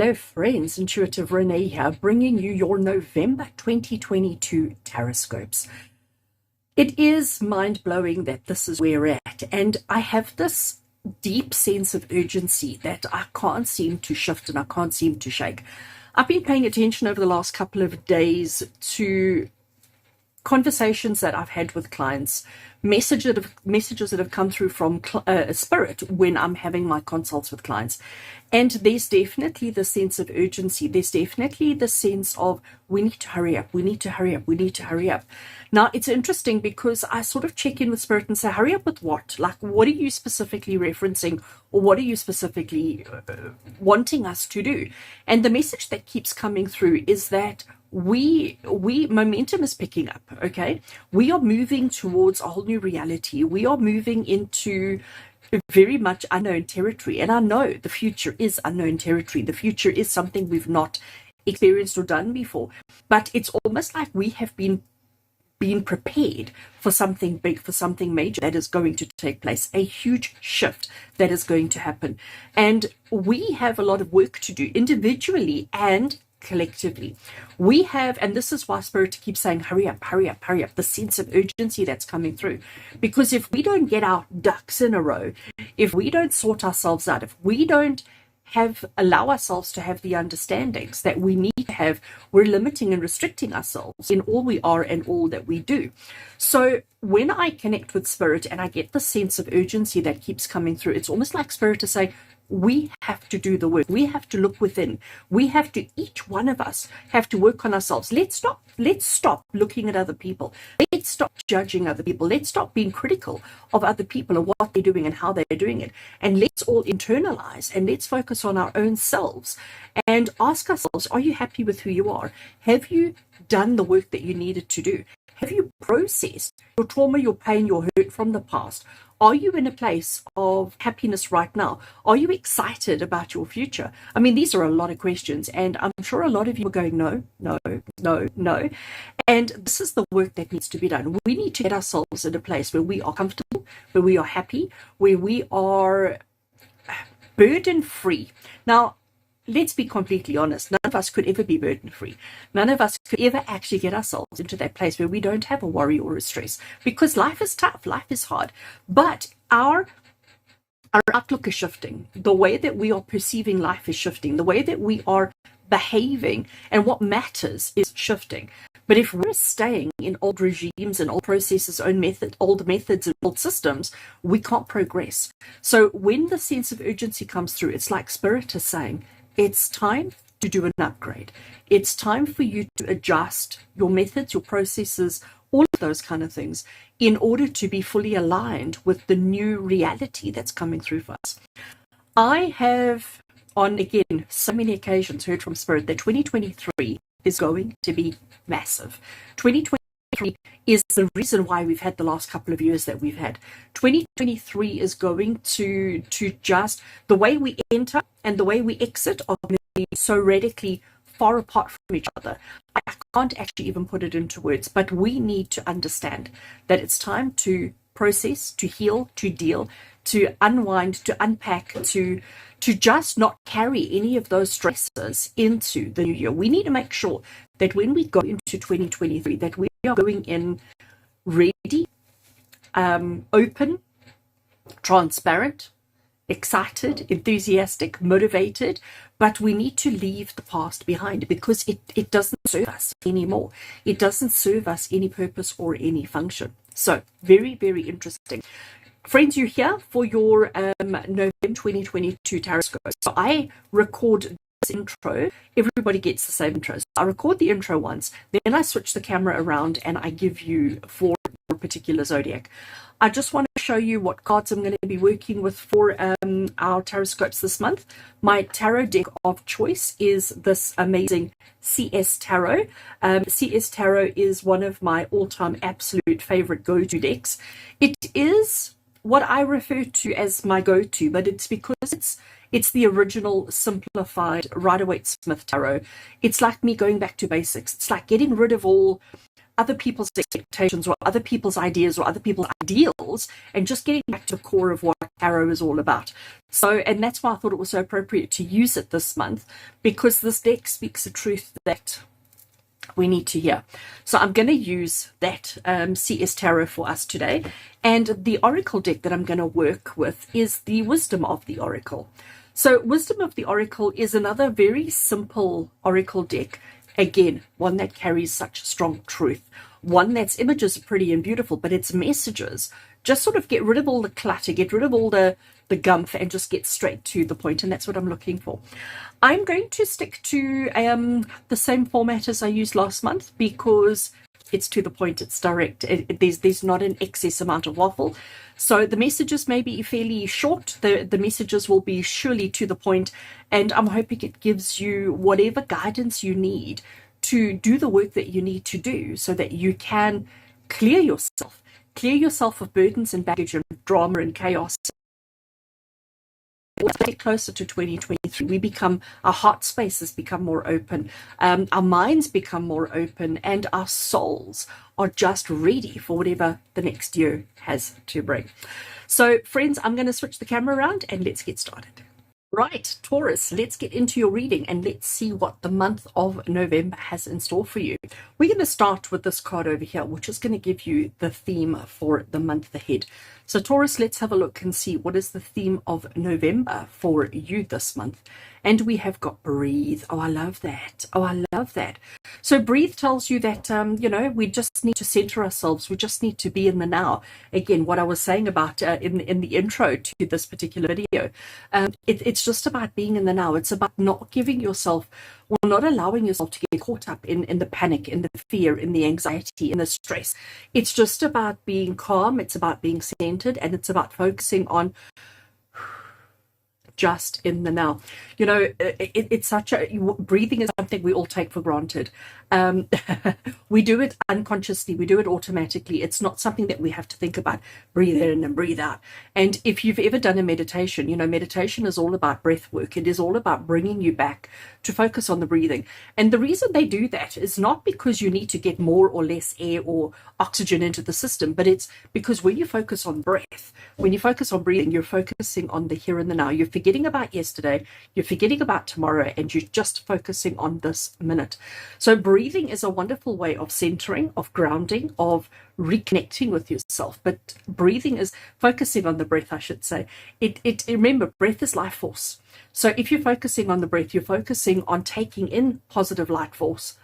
Hello friends, Intuitive Rene here, bringing you your November 2022 TarotScopes. It is mind-blowing that this is where we're at, and I have this deep sense of urgency that I can't seem to shift and I can't seem to shake. I've been paying attention over the last couple of days to conversations that I've had with clients, messages that have come through from Spirit when I'm having my consults with clients. And there's definitely the sense of urgency. There's definitely the sense of we need to hurry up, we need to hurry up, we need to hurry up. Now, it's interesting because I sort of check in with Spirit and say, hurry up with what? Like, what are you specifically referencing, or what are you specifically wanting us to do? And the message that keeps coming through is that we momentum is picking up. Okay, we are moving towards a whole new reality. We are moving into very much unknown territory, and I know the future is unknown territory. The future is something we've not experienced or done before, but it's almost like we have been prepared for something big, for something major that is going to take place, a huge shift that is going to happen. And we have a lot of work to do individually and collectively. We have, and this is why Spirit keeps saying, hurry up, hurry up, hurry up, the sense of urgency that's coming through. Because if we don't get our ducks in a row, if we don't sort ourselves out, if we don't allow ourselves to have the understandings that we need to have, we're limiting and restricting ourselves in all we are and all that we do. So when I connect with Spirit and I get the sense of urgency that keeps coming through, it's almost like Spirit to say, we have to do the work. We have to look within. We have to, each one of us have to work on ourselves. Let's stop looking at other people. Let's stop judging other people. Let's stop being critical of other people and what they're doing and how they're doing it. And let's all internalize and let's focus on our own selves and ask ourselves, are you happy with who you are? Have you done the work that you needed to do? Have you processed your trauma, your pain, your hurt from the past? Are you in a place of happiness right now? Are you excited about your future? I mean, these are a lot of questions, and I'm sure a lot of you are going, no, no, no, no. And this is the work that needs to be done. We need to get ourselves in a place where we are comfortable, where we are happy, where we are burden-free. Now, let's be completely honest. None of us could ever be burden-free. None of us could ever actually get ourselves into that place where we don't have a worry or a stress, because life is tough, life is hard. But our outlook is shifting. The way that we are perceiving life is shifting. The way that we are behaving and what matters is shifting. But if we're staying in old regimes and old processes, old methods and old systems, we can't progress. So when the sense of urgency comes through, it's like Spirit is saying, it's time to do an upgrade. It's time for you to adjust your methods, your processes, all of those kind of things in order to be fully aligned with the new reality that's coming through for us. I have, on again, so many occasions heard from Spirit that 2023 is going to be massive. 2023 is the reason why we've had the last couple of years that we've had. 2023 is going to just, the way we enter and the way we exit are going to be so radically far apart from each other. I can't actually even put it into words, but we need to understand that it's time to process, to heal, to deal, to unwind, to unpack, to just not carry any of those stresses into the new year. We need to make sure that when we go into 2023, that we are going in ready, open, transparent, excited, enthusiastic, motivated, but we need to leave the past behind because it doesn't serve us anymore. It doesn't serve us any purpose or any function. So very, very interesting. Friends, you're here for your November 2022 TarotScope. So I record this intro. Everybody gets the same intro. So I record the intro once, then I switch the camera around and I give you for your particular zodiac. I just want to show you what cards I'm going to be working with for our TarotScopes this month. My tarot deck of choice is this amazing CS Tarot. CS Tarot is one of my all-time absolute favorite go-to decks. It is what I refer to as my go-to, but it's because it's the original simplified Rider-Waite-Smith tarot. It's like me going back to basics. It's like getting rid of all other people's expectations or other people's ideas or other people's ideals, and just getting back to the core of what tarot is all about. So, and that's why I thought it was so appropriate to use it this month, because this deck speaks a truth that we need to hear. So I'm going to use that CS Tarot for us today. And the Oracle deck that I'm going to work with is the Wisdom of the Oracle. So Wisdom of the Oracle is another very simple Oracle deck. Again, one that carries such strong truth. One that's images are pretty and beautiful, but its messages just sort of get rid of all the clutter, get rid of all the gumph, and just get straight to the point. And that's what I'm looking for. I'm going to stick to the same format as I used last month, because it's to the point, it's direct. There's not an excess amount of waffle. So the messages may be fairly short. The messages will be surely to the point, and I'm hoping it gives you whatever guidance you need to do the work that you need to do, so that you can clear yourself of burdens and baggage and drama and chaos. As we get closer to 2023, our heart spaces become more open, our minds become more open, and our souls are just ready for whatever the next year has to bring. So friends, I'm going to switch the camera around and let's get started. Right, Taurus, let's get into your reading and let's see what the month of November has in store for you. We're going to start with this card over here, which is going to give you the theme for the month ahead. So Taurus, let's have a look and see what is the theme of November for you this month. And we have got breathe. Oh, I love that. Oh, I love that. So breathe tells you that, we just need to center ourselves. We just need to be in the now. Again, what I was saying about in the intro to this particular video, it's just about being in the now. It's about not giving yourself, or not allowing yourself to get caught up in the panic, in the fear, in the anxiety, in the stress. It's just about being calm. It's about being centered, and it's about focusing on just in the now. It's such a, breathing is something we all take for granted. We do it unconsciously, we do it automatically. It's not something that we have to think about. Breathe in and breathe out. And if you've ever done a meditation, meditation is all about breath work. It is all about bringing you back to focus on the breathing. And the reason they do that is not because you need to get more or less air or oxygen into the system, but it's because when you focus on breath, when you focus on breathing, you're focusing on the here and the now. You're forgetting about yesterday, you're forgetting about tomorrow, and you're just focusing on this minute. So breathing is a wonderful way of centering, of grounding, of reconnecting with yourself. But breathing is focusing on the breath, I should say. Remember, breath is life force. So if you're focusing on the breath, you're focusing on taking in positive life force,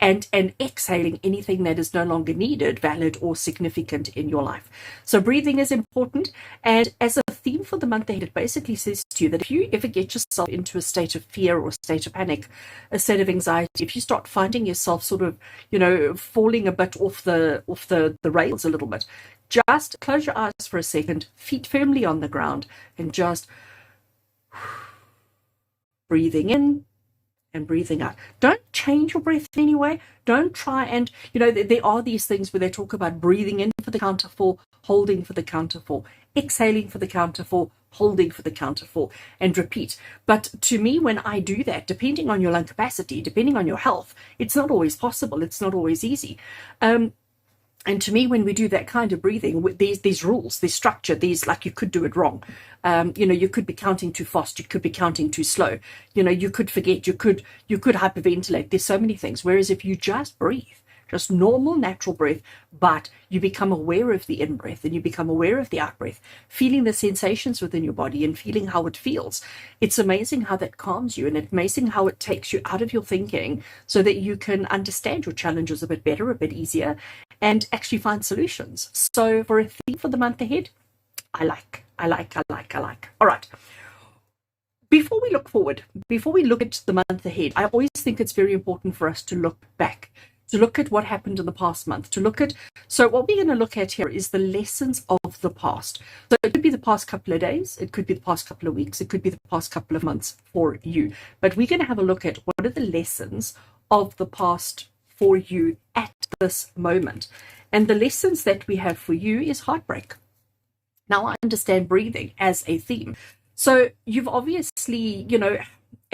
and exhaling anything that is no longer needed, valid, or significant in your life. So breathing is important. And as a theme for the month ahead, it basically says to you that if you ever get yourself into a state of fear or a state of panic, a state of anxiety, if you start finding yourself sort of, falling a bit off the rails a little bit, just close your eyes for a second, feet firmly on the ground, and just breathing in and breathing out. Don't change your breath in any way. Don't try and, there are these things where they talk about breathing in for the count of 4, holding for the count of 4, exhaling for the count of 4, holding for the count of 4, and repeat. But to me, when I do that, depending on your lung capacity, depending on your health, it's not always possible. It's not always easy. And to me, when we do that kind of breathing, with these rules, this structure, like you could do it wrong. You could be counting too fast. You could be counting too slow. You could forget. You could hyperventilate. There's so many things. Whereas if you just breathe, just normal, natural breath, but you become aware of the in-breath and you become aware of the out-breath, feeling the sensations within your body and feeling how it feels. It's amazing how that calms you, and it's amazing how it takes you out of your thinking so that you can understand your challenges a bit better, a bit easier, and actually find solutions. So for a theme for the month ahead, I like. All right. Before we look forward, before we look at the month ahead, I always think it's very important for us to look back, to look at what happened in the past month, so what we're going to look at here is the lessons of the past. So it could be the past couple of days, it could be the past couple of weeks, it could be the past couple of months for you. But we're going to have a look at what are the lessons of the past for you at this moment. And the lessons that we have for you is heartbreak. Now, I understand breathing as a theme. So you've obviously,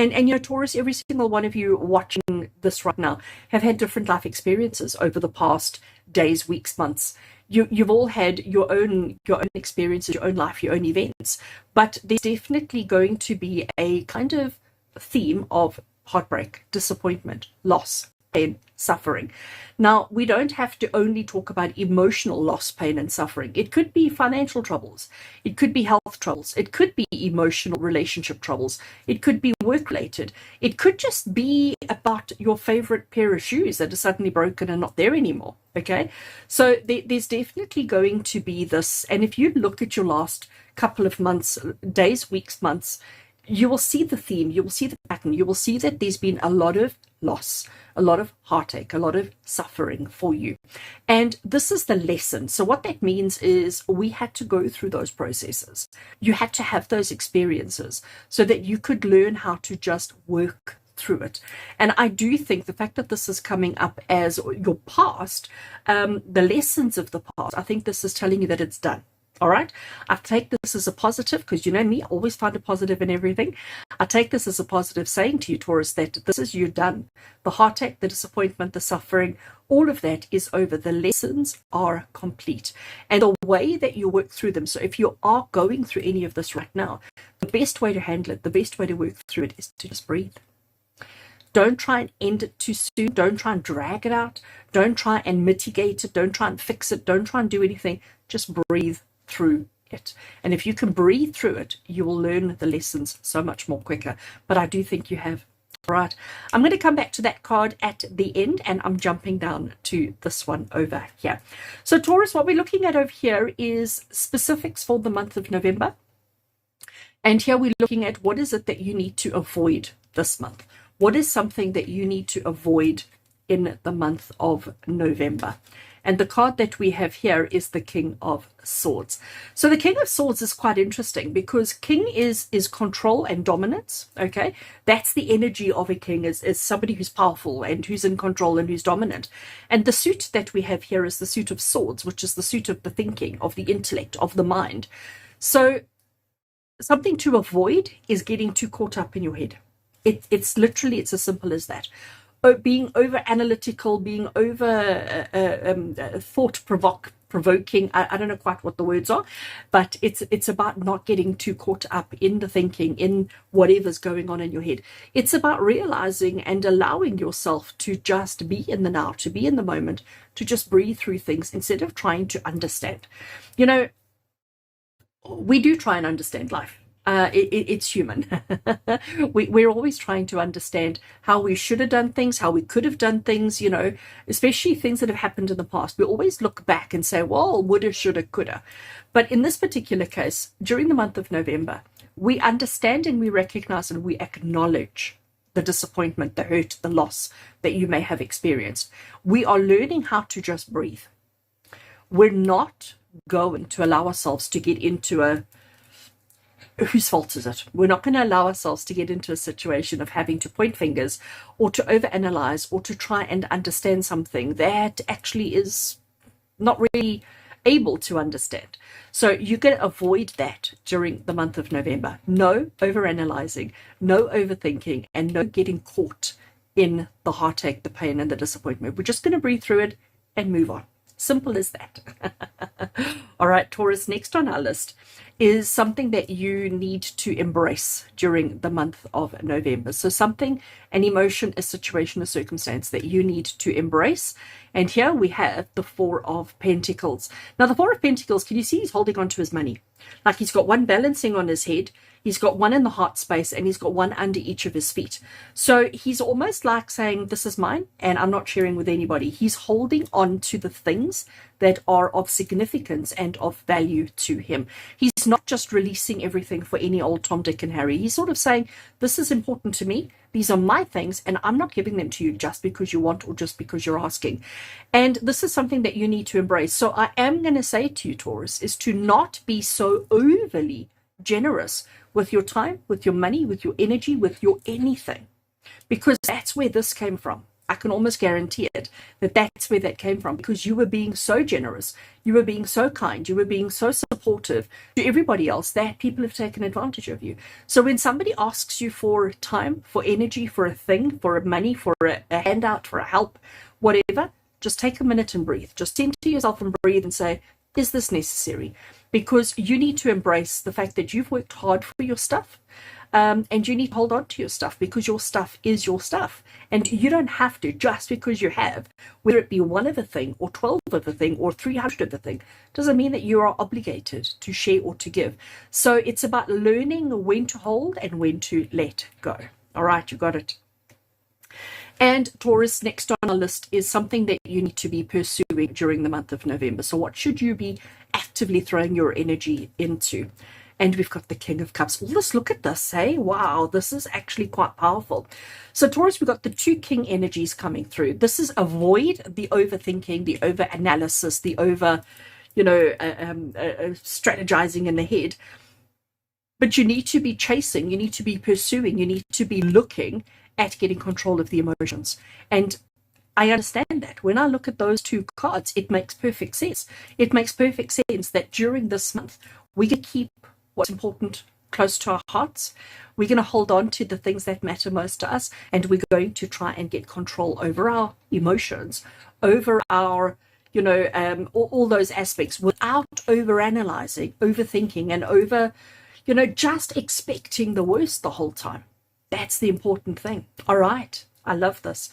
And you know, Taurus, every single one of you watching this right now have had different life experiences over the past days, weeks, months. You've all had your own experiences, your own life, your own events. But there's definitely going to be a kind of theme of heartbreak, disappointment, loss, pain, suffering. Now, we don't have to only talk about emotional loss, pain, and suffering. It could be financial troubles. It could be health troubles. It could be emotional relationship troubles. It could be work-related. It could just be about your favorite pair of shoes that are suddenly broken and not there anymore. Okay? So there's definitely going to be this. And if you look at your last couple of months, days, weeks, months, you will see the theme, you will see the pattern, you will see that there's been a lot of loss, a lot of heartache, a lot of suffering for you. And this is the lesson. So what that means is we had to go through those processes. You had to have those experiences so that you could learn how to just work through it. And I do think the fact that this is coming up as your past, the lessons of the past, I think this is telling you that it's done. All right. I take this as a positive because you know me, I always find a positive in everything. I take this as a positive saying to you, Taurus, that this is you done. The heartache, the disappointment, the suffering, all of that is over. The lessons are complete. And the way that you work through them. So if you are going through any of this right now, the best way to handle it, the best way to work through it is to just breathe. Don't try and end it too soon. Don't try and drag it out. Don't try and mitigate it. Don't try and fix it. Don't try and do anything. Just breathe through it. And if you can breathe through it, you will learn the lessons so much more quicker. But I do think you have. All right. I'm going to come back to that card at the end, and I'm jumping down to this one over here. So Taurus, what we're looking at over here is specifics for the month of November. And here we're looking at what is it that you need to avoid this month. What is something that you need to avoid in the month of November? And the card that we have here is the King of Swords. So the King of Swords is quite interesting because king is control and dominance. Okay, that's the energy of a king, is somebody who's powerful and who's in control and who's dominant. And the suit that we have here is the suit of swords, which is the suit of the thinking, of the intellect, of the mind. So something to avoid is getting too caught up in your head. It's literally, it's as simple as that. Being over analytical, being over thought provoking. I don't know quite what the words are, but it's about not getting too caught up in the thinking, in whatever's going on in your head. It's about realizing and allowing yourself to just be in the now, to be in the moment, to just breathe through things instead of trying to understand. You know, we do try and understand life. It's human. We're always trying to understand how we should have done things, how we could have done things, you know, especially things that have happened in the past. We always look back and say, well, woulda, shoulda, coulda. But in this particular case, during the month of November, we understand and we recognize and we acknowledge the disappointment, the hurt, the loss that you may have experienced. We are learning how to just breathe. We're not going to allow ourselves to get into a whose fault is it? We're not going to allow ourselves to get into a situation of having to point fingers or to overanalyze or to try and understand something that actually is not really able to understand. So you're going to avoid that during the month of November. No overanalyzing, no overthinking, and no getting caught in the heartache, the pain, and the disappointment. We're just going to breathe through it and move on. Simple as that. All right, Taurus, next on our list is something that you need to embrace during the month of November. So something, an emotion, a situation, a circumstance that you need to embrace. And here we have the Four of Pentacles. Now, the Four of Pentacles, can you see he's holding on to his money? Like he's got one balancing on his head, he's got one in the heart space, and he's got one under each of his feet. So he's almost like saying, this is mine, and I'm not sharing with anybody. He's holding on to the things that are of significance and of value to him. He's not just releasing everything for any old Tom, Dick, and Harry. He's sort of saying, this is important to me. These are my things, and I'm not giving them to you just because you want or just because you're asking. And this is something that you need to embrace. So I am going to say to you, Taurus, is to not be so overly generous with your time, with your money, with your energy, with your anything, because that's where this came from. I can almost guarantee it, that that's where that came from, because you were being so generous, you were being so kind, you were being so supportive to everybody else that people have taken advantage of you. So when somebody asks you for time, for energy, for a thing, for money, for a handout, for a help, whatever, just take a minute and breathe. Just center yourself and breathe and say, is this necessary? Because you need to embrace the fact that you've worked hard for your stuff. And you need to hold on to your stuff, because your stuff is your stuff. And you don't have to, just because you have, whether it be one of a thing or 12 of a thing or 300 of a thing, doesn't mean that you are obligated to share or to give. So it's about learning when to hold and when to let go. All right, you got it. And Taurus, next on our list is something that you need to be pursuing during the month of November. So what should you be actively throwing your energy into? And we've got the King of Cups. Let's look at this, hey? Wow, this is actually quite powerful. So Taurus, we've got the two King energies coming through. This is avoid the overthinking, the over-analysis, the over, strategizing in the head. But you need to be chasing, you need to be pursuing, you need to be looking at getting control of the emotions. And I understand that. When I look at those two cards, it makes perfect sense. It makes perfect sense that during this month, we can keep what's important close to our hearts. We're going to hold on to the things that matter most to us, and we're going to try and get control over our emotions, over our, all those aspects, without overanalyzing, overthinking, and over, just expecting the worst the whole time. That's the important thing. All right. I love this.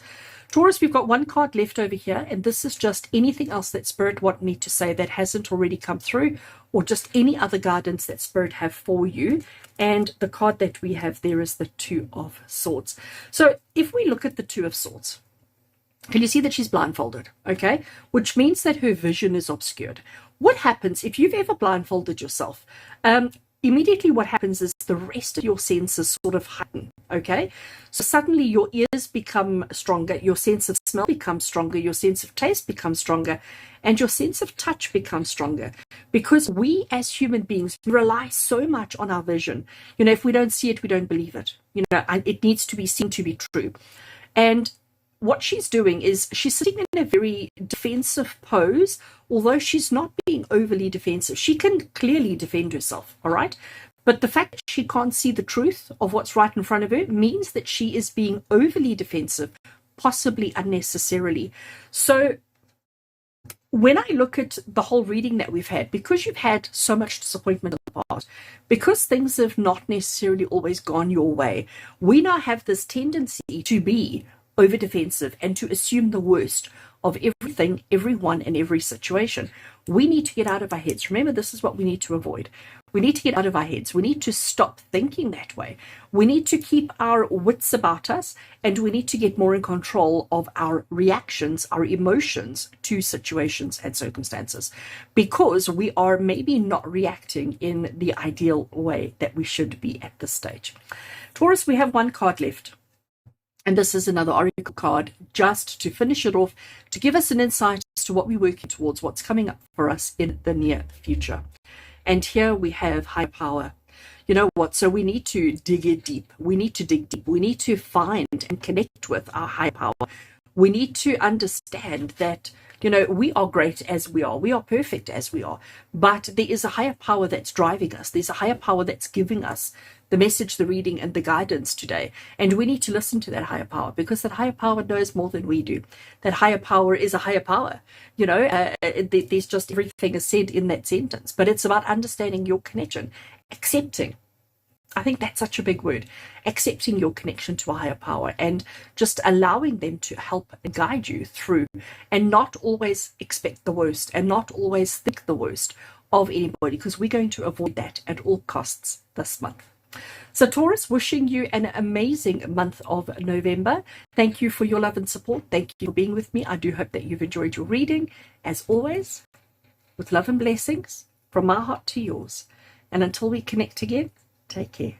Taurus, we've got one card left over here, and this is just anything else that Spirit want me to say that hasn't already come through, or just any other guidance that Spirit have for you. And the card that we have there is the Two of Swords. So if we look at the Two of Swords, can you see that she's blindfolded? Okay, which means that her vision is obscured. What happens if you've ever blindfolded yourself? Immediately what happens is the rest of your senses sort of heighten, okay? So suddenly your ears become stronger, your sense of smell becomes stronger, your sense of taste becomes stronger, and your sense of touch becomes stronger. Because we as human beings rely so much on our vision. If we don't see it, we don't believe it. It needs to be seen to be true. And what she's doing is she's sitting in a very defensive pose, although she's not being overly defensive. She can clearly defend herself, all right? But the fact that she can't see the truth of what's right in front of her means that she is being overly defensive, possibly unnecessarily. So when I look at the whole reading that we've had, because you've had so much disappointment in the past, because things have not necessarily always gone your way, we now have this tendency to be over defensive and to assume the worst of everything, everyone, and every situation. We need to get out of our heads. Remember, this is what we need to avoid. We need to get out of our heads. We need to stop thinking that way. We need to keep our wits about us, and we need to get more in control of our reactions, our emotions to situations and circumstances, because we are maybe not reacting in the ideal way that we should be at this stage. Taurus, we have one card left. And this is another oracle card, just to finish it off, to give us an insight as to what we're working towards, what's coming up for us in the near future. And here we have higher power. You know what? So we need to dig it deep. We need to dig deep. We need to find and connect with our higher power. We need to understand that, we are great as we are. We are perfect as we are. But there is a higher power that's driving us. There's a higher power that's giving us the message, the reading, and the guidance today. And we need to listen to that higher power, because that higher power knows more than we do. That higher power is a higher power. There's just everything is said in that sentence. But it's about understanding your connection, accepting. I think that's such a big word, accepting your connection to a higher power and just allowing them to help guide you through, and not always expect the worst and not always think the worst of anybody, because we're going to avoid that at all costs this month. So Taurus, wishing you an amazing month of November. Thank you for your love and support. Thank you for being with me. I do hope that you've enjoyed your reading. As always, with love and blessings from my heart to yours. And until we connect again, take care.